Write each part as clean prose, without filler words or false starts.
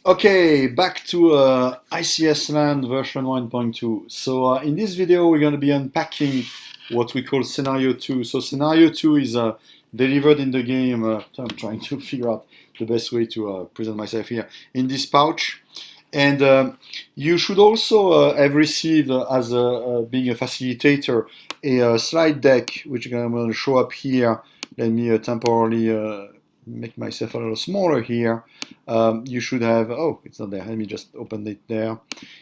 Okay, back to ICSLand version 1.2. So in this video, we're going to be unpacking what we call Scenario 2. So Scenario 2 is delivered in the game. I'm trying to figure out the best way to present myself here. In this pouch. And you should also have received, as being a facilitator, a slide deck, which I'm going to show up here. Let me temporarily make myself a little smaller here. You should have, oh, it's not there. Let me just open it there.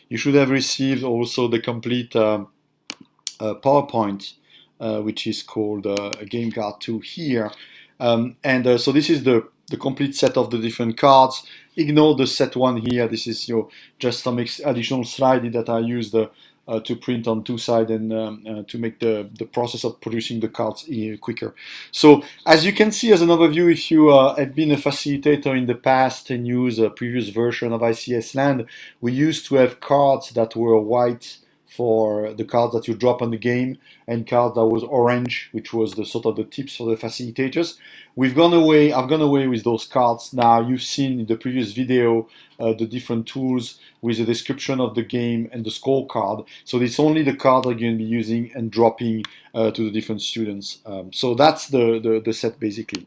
You should have received also the complete PowerPoint, which is called Game Card 2 here. So this is the complete set of the different cards. Ignore the set one here. This is just some additional slide that I used to print on two sides and to make the process of producing the cards quicker. So as you can see as an overview, if you have been a facilitator in the past and use a previous version of ICSLand, we used to have cards that were white for the cards that you drop on the game, and cards that was orange, which was the sort of the tips for the facilitators. I've gone away with those cards. Now you've seen in the previous video the different tools with the description of the game and the scorecard. So it's only the card you're going to be using and dropping to the different students. So that's the set basically.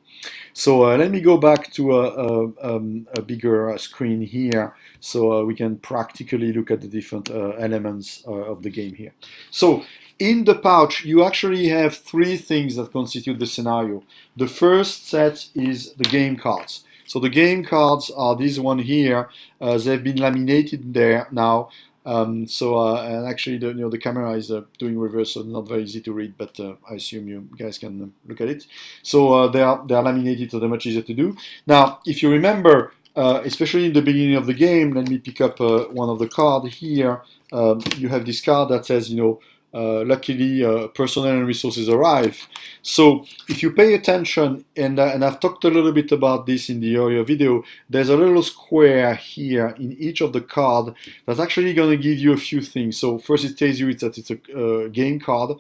So let me go back to a bigger screen here so we can practically look at the different elements of the game here. So in the pouch, you actually have three things that constitute the scenario. The first set is the game cards. So the game cards are these one here. They've been laminated there now. And actually, the camera is doing reverse, so not very easy to read, but I assume you guys can look at it. So they are laminated, so they're much easier to do. Now, if you remember, especially in the beginning of the game, let me pick up one of the cards here. You have this card that says, luckily, personnel and resources arrive. So if you pay attention, and I've talked a little bit about this in the earlier video, there's a little square here in each of the card that's actually going to give you a few things. So first it tells you that it's a game card.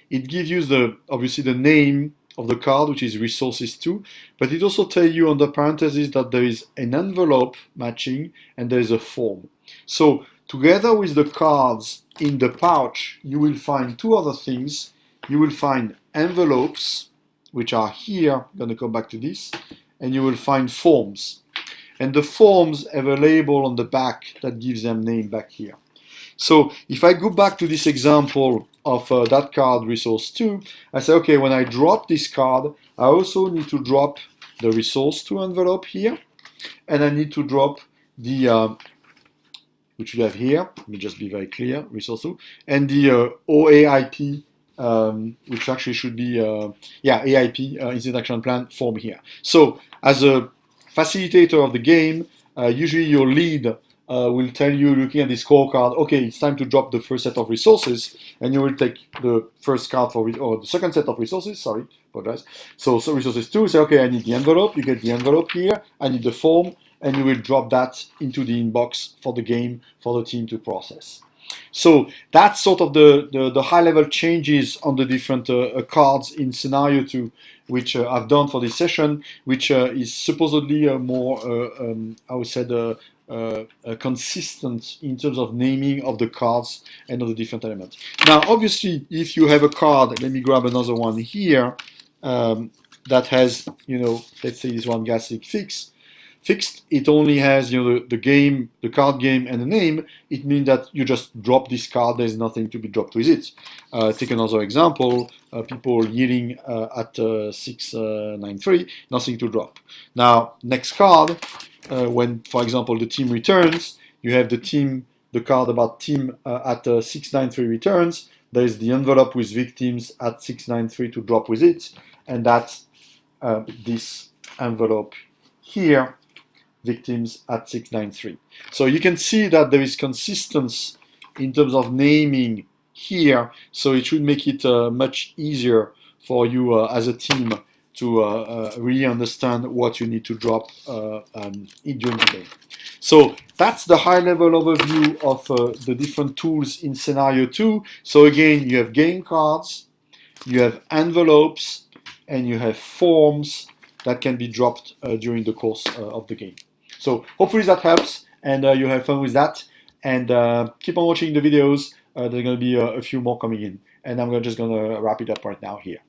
It gives you obviously the name of the card, which is resources 2, but it also tells you on the parentheses that there is an envelope matching and there is a form. So together with the cards in the pouch, you will find two other things. You will find envelopes, which are here. I'm going to come back to this. And you will find forms. And the forms have a label on the back that gives them name back here. So if I go back to this example of that card, resource 2, I say, okay, when I drop this card, I also need to drop the resource 2 envelope here. And I need to drop the which we have here, let me just be very clear, resource 2, and the OAIP, which actually should be, AIP, Incident Action Plan form here. So, as a facilitator of the game, usually your lead will tell you, looking at this scorecard, okay, it's time to drop the first set of resources, and you will take the first card or the second set of resources, sorry, apologize. So resources 2, say, okay, I need the envelope, you get the envelope here, I need the form, and you will drop that into the inbox for the game, for the team to process. So that's sort of the high-level changes on the different cards in Scenario 2, which I've done for this session, which is supposedly more, I would say, consistent in terms of naming of the cards and of the different elements. Now, obviously, if you have a card, let me grab another one here, that has, let's say this one, Gaslic fixed, it only has the card game and the name. It means that you just drop this card, there's nothing to be dropped with it. Take another example, people yelling at 693, nothing to drop. Now, next card, when, for example, the team returns, you have the card about team at 693 returns, there is the envelope with victims at 693 to drop with it, and that's this envelope here, victims at 693. So you can see that there is consistency in terms of naming here, so it should make it much easier for you as a team to really understand what you need to drop during the game. So that's the high-level overview of the different tools in Scenario 2. So again, you have game cards, you have envelopes, and you have forms that can be dropped during the course of the game. So hopefully that helps. and you have fun with that. And keep on watching the videos. There are going to be a few more coming in. And I'm just going to wrap it up right now here.